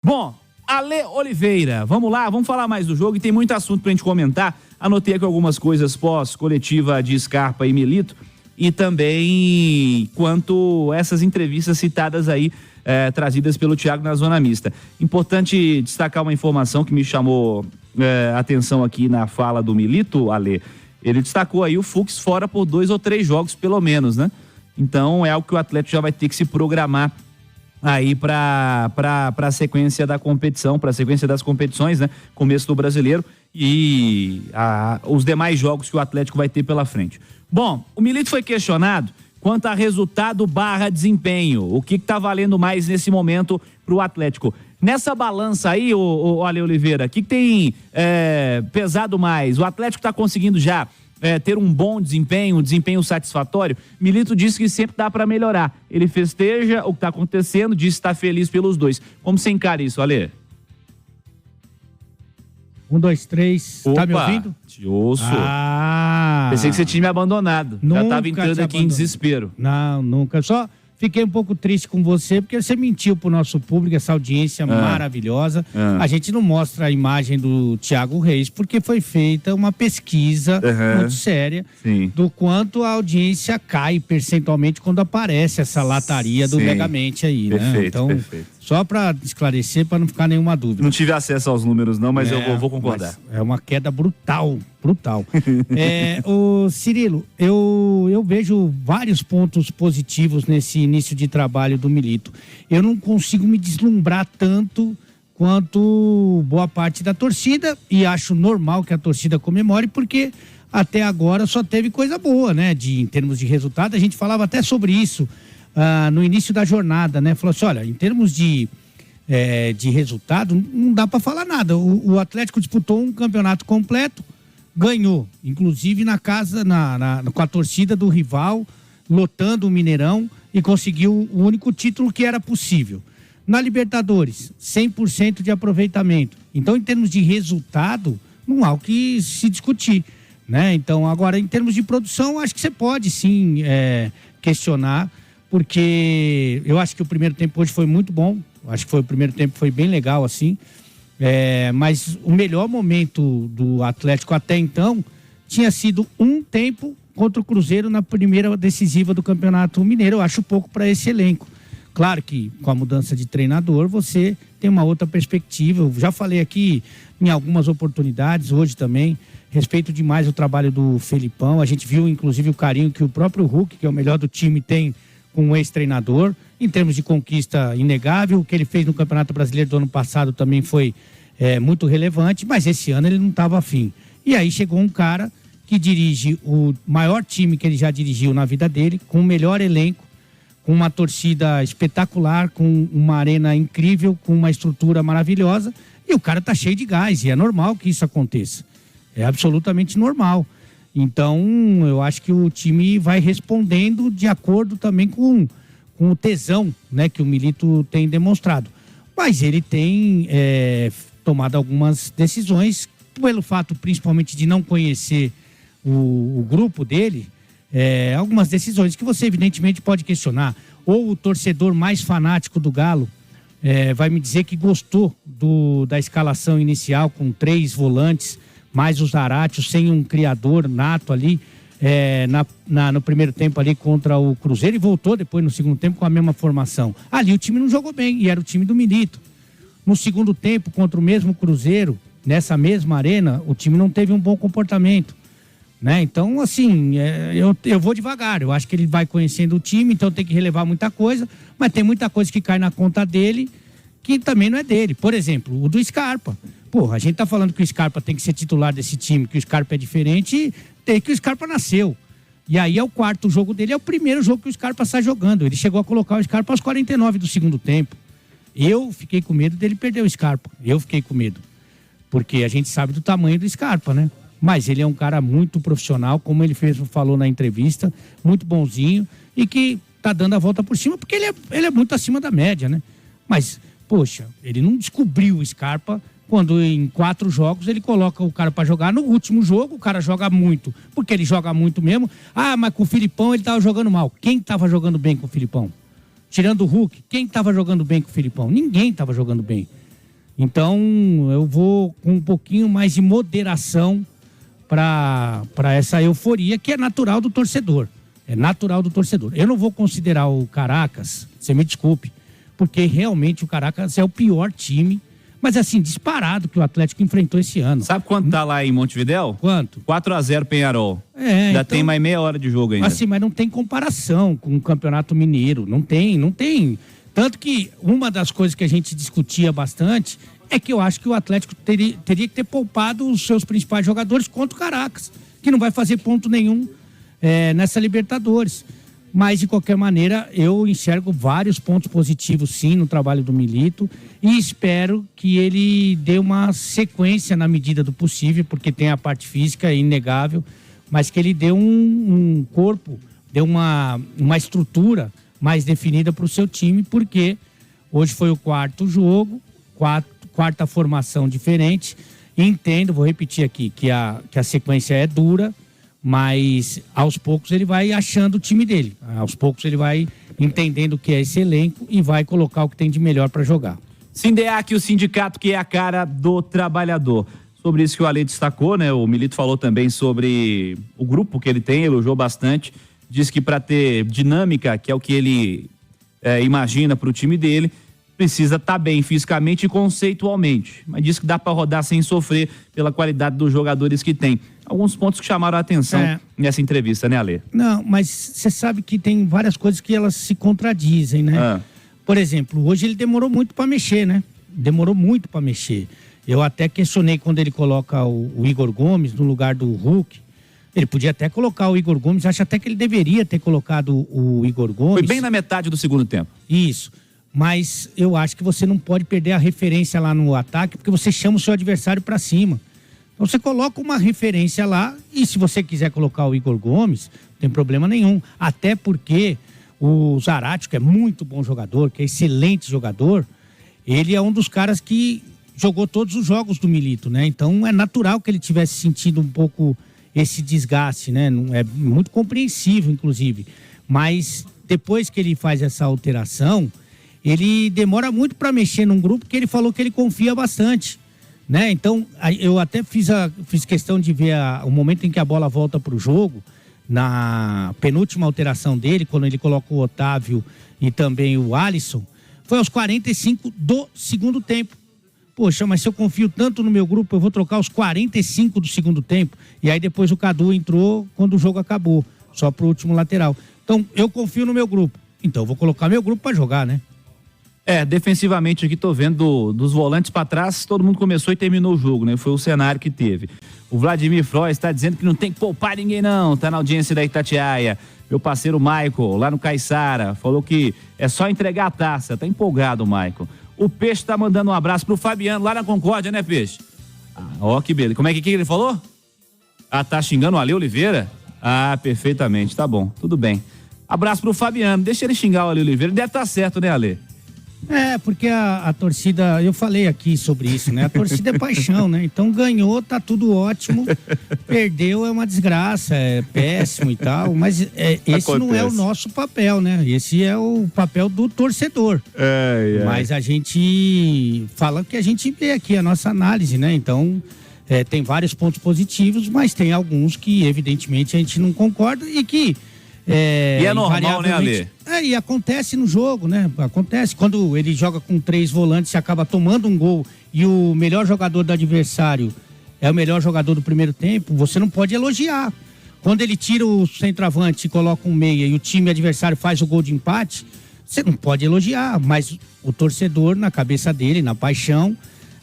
Bom, Ale Oliveira, vamos lá, vamos falar mais do jogo e tem muito assunto pra gente comentar. Anotei aqui algumas coisas pós-coletiva de Scarpa e Milito e também quanto essas entrevistas citadas aí, trazidas pelo Thiago na zona mista. Importante destacar uma informação que me chamou atenção aqui na fala do Milito, Ale. Ele destacou aí o Fux fora por 2 ou 3 jogos pelo menos, né? Então é algo que o Atlético já vai ter que se programar aí para a sequência da competição, para a sequência das competições, né? Começo do Brasileiro e os demais jogos que o Atlético vai ter pela frente. Bom, o Milito foi questionado quanto a resultado / desempenho. O que tá valendo mais nesse momento pro Atlético? Nessa balança aí, o Ale Oliveira, o que tem pesado mais? O Atlético tá conseguindo já ter um bom desempenho, um desempenho satisfatório? Milito disse que sempre dá para melhorar. Ele festeja o que tá acontecendo, disse estar feliz pelos dois. Como você encara isso, Ale? 1, 2, 3. Opa, tá me ouvindo? Te ouço. Pensei que você tinha me abandonado. Já tava entrando aqui em desespero. Não, nunca. Só fiquei um pouco triste com você, porque você mentiu pro nosso público, essa audiência maravilhosa. A gente não mostra a imagem do Thiago Reis, porque foi feita uma pesquisa muito séria do quanto a audiência cai percentualmente quando aparece essa lataria do Megamente aí, né? Perfeito, então, perfeito. Só para esclarecer, para não ficar nenhuma dúvida. Não tive acesso aos números não, mas eu vou concordar. É uma queda brutal. O Cirilo, eu vejo vários pontos positivos nesse início de trabalho do Milito. Eu não consigo me deslumbrar tanto quanto boa parte da torcida, e acho normal que a torcida comemore, porque até agora só teve coisa boa, né? Em termos de resultado, a gente falava até sobre isso no início da jornada, né? Falou assim, olha, em termos de resultado, não dá para falar nada. O Atlético disputou um campeonato completo, ganhou, inclusive na casa, com a torcida do rival, lotando o Mineirão, e conseguiu o único título que era possível. Na Libertadores, 100% de aproveitamento. Então, em termos de resultado, não há o que se discutir, né? Então, agora, em termos de produção, acho que você pode sim questionar, porque eu acho que o primeiro tempo hoje foi muito bom. Acho que o primeiro tempo foi bem legal, assim. Mas o melhor momento do Atlético até então tinha sido um tempo contra o Cruzeiro na primeira decisiva do Campeonato Mineiro. Eu acho pouco para esse elenco. Claro que com a mudança de treinador você tem uma outra perspectiva. Eu já falei aqui em algumas oportunidades, hoje também, respeito demais o trabalho do Felipão. A gente viu inclusive o carinho que o próprio Hulk, que é o melhor do time, tem com o ex-treinador. Em termos de conquista, inegável. O que ele fez no Campeonato Brasileiro do ano passado também foi muito relevante, mas esse ano ele não estava afim. E aí chegou um cara que dirige o maior time que ele já dirigiu na vida dele, com o melhor elenco, com uma torcida espetacular, com uma arena incrível, com uma estrutura maravilhosa, e o cara tá cheio de gás, e é normal que isso aconteça. É absolutamente normal. Então, eu acho que o time vai respondendo de acordo também com o tesão, né, que o Milito tem demonstrado. Mas ele tem tomado algumas decisões, pelo fato principalmente de não conhecer o grupo dele, algumas decisões que você evidentemente pode questionar. Ou o torcedor mais fanático do Galo vai me dizer que gostou da escalação inicial com 3 volantes, mais o Zaratio, sem um criador nato ali, no primeiro tempo ali contra o Cruzeiro, e voltou depois no segundo tempo com a mesma formação. Ali o time não jogou bem, e era o time do Milito. No segundo tempo, contra o mesmo Cruzeiro, nessa mesma arena, o time não teve um bom comportamento, né? Então, assim, eu vou devagar. Eu acho que ele vai conhecendo o time, então tem que relevar muita coisa, mas tem muita coisa que cai na conta dele que também não é dele. Por exemplo, o do Scarpa. Porra, a gente tá falando que o Scarpa tem que ser titular desse time, que o Scarpa é diferente, tem que o Scarpa nasceu. E aí é o 4º jogo dele, é o primeiro jogo que o Scarpa está jogando. Ele chegou a colocar o Scarpa aos 49 do segundo tempo. Eu fiquei com medo dele perder o Scarpa. Eu fiquei com medo. Porque a gente sabe do tamanho do Scarpa, né? Mas ele é um cara muito profissional, como ele falou na entrevista, muito bonzinho, e que tá dando a volta por cima, porque ele é muito acima da média, né? Mas, poxa, ele não descobriu o Scarpa quando em 4 jogos ele coloca o cara para jogar. No último jogo o cara joga muito, porque ele joga muito mesmo. Ah, mas com o Filipão ele tava jogando mal. Quem tava jogando bem com o Filipão? Tirando o Hulk, quem tava jogando bem com o Filipão? Ninguém tava jogando bem. Então, eu vou com um pouquinho mais de moderação para essa euforia que é natural do torcedor. É natural do torcedor. Eu não vou considerar o Caracas, você me desculpe, porque realmente o Caracas é o pior time, mas assim, disparado que o Atlético enfrentou esse ano. Sabe quanto tá lá em Montevidéu? Quanto? 4-0 Penharol. Ainda então, tem mais meia hora de jogo ainda. Assim, mas não tem comparação com o Campeonato Mineiro. Não tem. Tanto que uma das coisas que a gente discutia bastante é que eu acho que o Atlético teria que ter poupado os seus principais jogadores contra o Caracas, que não vai fazer ponto nenhum nessa Libertadores. Mas, de qualquer maneira, eu enxergo vários pontos positivos, sim, no trabalho do Milito e espero que ele dê uma sequência na medida do possível, porque tem a parte física, é inegável, mas que ele dê um corpo, dê uma estrutura mais definida para o seu time, porque hoje foi o quarto jogo, quarta formação diferente. Entendo, vou repetir aqui, que a sequência é dura, mas aos poucos ele vai achando o time dele. Aos poucos ele vai entendendo o que é esse elenco e vai colocar o que tem de melhor para jogar. Sindeac, o sindicato que é a cara do trabalhador. Sobre isso que o Ale destacou, né? O Milito falou também sobre o grupo que ele tem, elogiou bastante. Diz que para ter dinâmica, que é o que ele imagina para o time dele, precisa estar bem fisicamente e conceitualmente. Mas diz que dá para rodar sem sofrer pela qualidade dos jogadores que tem. Alguns pontos que chamaram a atenção nessa entrevista, né, Ale? Não, mas você sabe que tem várias coisas que elas se contradizem, né? Por exemplo, hoje ele demorou muito para mexer, né? Demorou muito para mexer. Eu até questionei quando ele coloca o Igor Gomes no lugar do Hulk. Ele podia até colocar o Igor Gomes, acho até que ele deveria ter colocado o Igor Gomes. Foi bem na metade do segundo tempo. Isso. Mas eu acho que você não pode perder a referência lá no ataque, porque você chama o seu adversário para cima. Então você coloca uma referência lá e se você quiser colocar o Igor Gomes, não tem problema nenhum. Até porque o Zarate, que é muito bom jogador, que é excelente jogador, ele é um dos caras que jogou todos os jogos do Milito, né? Então é natural que ele tivesse sentido um pouco esse desgaste, né? É muito compreensível, inclusive. Mas depois que ele faz essa alteração, ele demora muito para mexer num grupo que ele falou que ele confia bastante, né? Então, eu até fiz questão de ver o momento em que a bola volta para o jogo, na penúltima alteração dele, quando ele coloca o Otávio e também o Alisson, foi aos 45 do segundo tempo. Poxa, mas se eu confio tanto no meu grupo, eu vou trocar os 45 do segundo tempo. E aí depois o Cadu entrou quando o jogo acabou, só pro último lateral. Então, eu confio no meu grupo. Então, eu vou colocar meu grupo para jogar, né? Defensivamente aqui tô vendo dos volantes para trás, todo mundo começou e terminou o jogo, né? Foi o cenário que teve. O Vladimir Frois está dizendo que não tem que poupar ninguém não, tá na audiência da Itatiaia. Meu parceiro Michael, lá no Caiçara, falou que é só entregar a taça, tá empolgado o Michael. O Peixe tá mandando um abraço pro Fabiano, lá na Concórdia, né, Peixe? Ó, que beleza. Como é que ele falou? Tá xingando o Ale Oliveira? Perfeitamente, tá bom, tudo bem. Abraço pro Fabiano, deixa ele xingar o Ale Oliveira, deve estar certo, né, Ale? Porque a torcida, eu falei aqui sobre isso, né? A torcida é paixão, né? Então ganhou, tá tudo ótimo, perdeu é uma desgraça, é péssimo e tal, mas esse não é o nosso papel, né? Esse é o papel do torcedor. Mas a gente fala que a gente vê aqui a nossa análise, né? Então tem vários pontos positivos, mas tem alguns que evidentemente a gente não concorda e que e é normal, né, Ale? E acontece no jogo, né? Acontece. Quando ele joga com 3 volantes e acaba tomando um gol e o melhor jogador do adversário é o melhor jogador do primeiro tempo, você não pode elogiar. Quando ele tira o centroavante e coloca um meia e o time adversário faz o gol de empate, você não pode elogiar. Mas o torcedor, na cabeça dele, na paixão,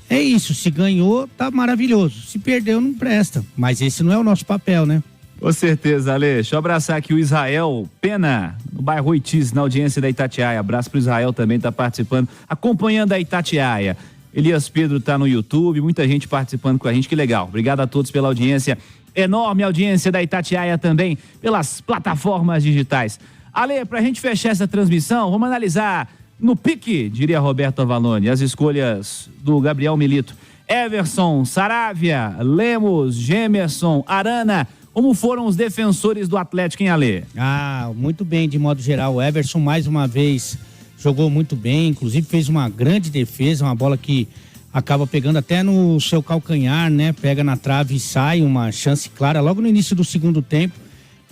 é isso. Se ganhou, tá maravilhoso. Se perdeu, não presta. Mas esse não é o nosso papel, né? Com certeza, Ale. Deixa eu abraçar aqui o Israel Pena, no bairro Oitis, na audiência da Itatiaia. Abraço pro Israel também, tá participando, acompanhando a Itatiaia. Elias Pedro tá no YouTube, muita gente participando com a gente, que legal. Obrigado a todos pela audiência, enorme audiência da Itatiaia também, pelas plataformas digitais. Ale, pra gente fechar essa transmissão, vamos analisar no pique, diria Roberto Avalone, as escolhas do Gabriel Milito. Everson, Saravia, Lemos, Gemerson, Arana. Como foram os defensores do Atlético em Ale? Muito bem, de modo geral. O Everson, mais uma vez, jogou muito bem. Inclusive, fez uma grande defesa, uma bola que acaba pegando até no seu calcanhar, né? Pega na trave e sai, uma chance clara logo no início do segundo tempo.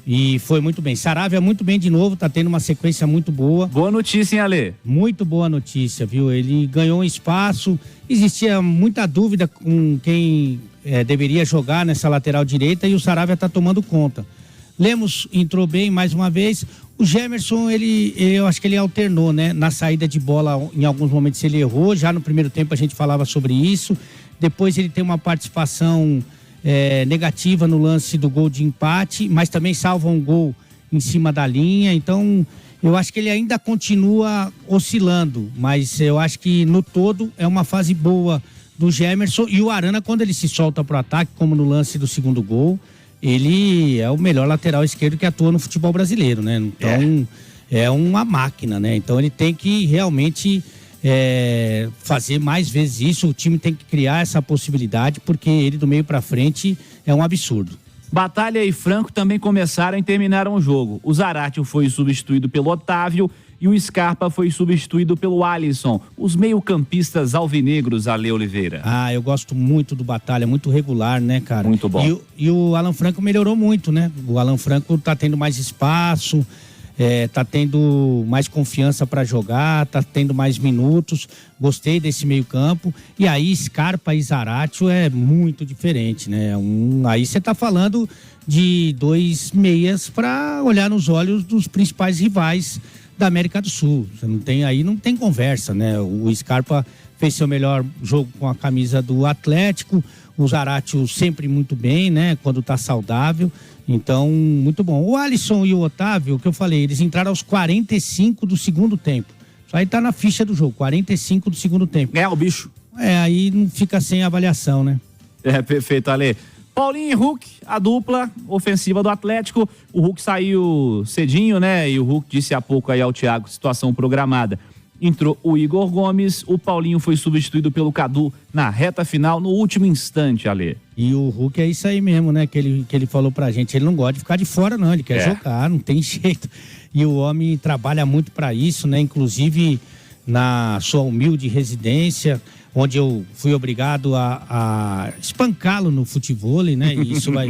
E foi muito bem. Saravia muito bem de novo, tá tendo uma sequência muito boa. Boa notícia, hein, Ale? Muito boa notícia, viu? Ele ganhou um espaço, existia muita dúvida com quem deveria jogar nessa lateral direita e o Saravia tá tomando conta. Lemos entrou bem mais uma vez. O Gemerson, eu acho que ele alternou, né? Na saída de bola, em alguns momentos ele errou. Já no primeiro tempo a gente falava sobre isso. Depois ele tem uma participação negativa no lance do gol de empate, mas também salva um gol em cima da linha. Então, eu acho que ele ainda continua oscilando, mas eu acho que no todo é uma fase boa do Gemerson. E o Arana, quando ele se solta para o ataque, como no lance do segundo gol, ele é o melhor lateral esquerdo que atua no futebol brasileiro, né? Então, é uma máquina, né? Então, ele tem que realmente fazer mais vezes isso. O time tem que criar essa possibilidade, porque ele do meio para frente é um absurdo. Batalha e Franco também começaram e terminaram o jogo. O Zaratio foi substituído pelo Otávio e o Scarpa foi substituído pelo Alisson. Os meio-campistas alvinegros, Ale Oliveira. Eu gosto muito do Batalha, muito regular, né, cara? Muito bom. E o Alan Franco melhorou muito, né? O Alan Franco tá tendo mais espaço, tá tendo mais confiança para jogar, tá tendo mais minutos. Gostei desse meio-campo. E aí, Scarpa e Zaratio é muito diferente, né? Aí você tá falando de dois meias para olhar nos olhos dos principais rivais da América do Sul. Não tem conversa, né? O Scarpa fez seu melhor jogo com a camisa do Atlético. O Zaratio sempre muito bem, né? Quando tá saudável. Então, muito bom. O Alisson e o Otávio, que eu falei, eles entraram aos 45 do segundo tempo. Isso aí tá na ficha do jogo, 45 do segundo tempo. O bicho. Aí não fica sem avaliação, né? Perfeito, Ale. Paulinho e Hulk, a dupla ofensiva do Atlético. O Hulk saiu cedinho, né? E o Hulk disse há pouco aí ao Thiago, situação programada. Entrou o Igor Gomes, o Paulinho foi substituído pelo Cadu na reta final, no último instante, Ale. E o Hulk é isso aí mesmo, né? Que ele falou pra gente, ele não gosta de ficar de fora, não, ele quer jogar, não tem jeito. E o homem trabalha muito pra isso, né? Inclusive na sua humilde residência, onde eu fui obrigado a espancá-lo no futebol, né? E isso vai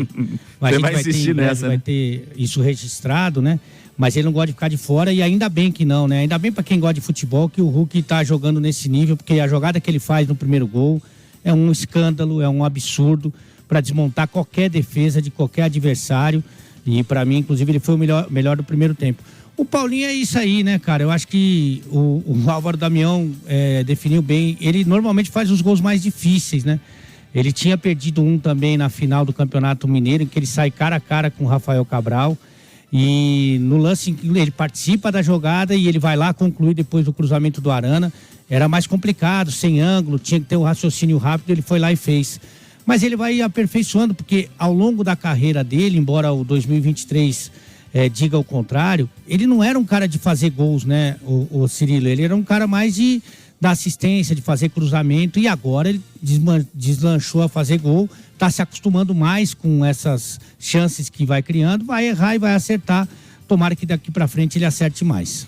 ter isso registrado, né? Mas ele não gosta de ficar de fora e ainda bem que não, né? Ainda bem para quem gosta de futebol que o Hulk tá jogando nesse nível, porque a jogada que ele faz no primeiro gol é um escândalo, é um absurdo para desmontar qualquer defesa de qualquer adversário. E para mim, inclusive, ele foi o melhor do primeiro tempo. O Paulinho é isso aí, né, cara? Eu acho que o Álvaro Damião definiu bem. Ele normalmente faz os gols mais difíceis, né? Ele tinha perdido um também na final do Campeonato Mineiro, em que ele sai cara a cara com o Rafael Cabral. E no lance ele participa da jogada e ele vai lá concluir depois do cruzamento do Arana. Era mais complicado, sem ângulo, tinha que ter um raciocínio rápido, ele foi lá e fez. Mas ele vai aperfeiçoando, porque ao longo da carreira dele, embora o 2023 diga o contrário, ele não era um cara de fazer gols, né, o Cirilo? Ele era um cara mais da assistência, de fazer cruzamento, e agora ele deslanchou a fazer gol, tá se acostumando mais com essas chances que vai criando, vai errar e vai acertar. Tomara que daqui para frente ele acerte mais.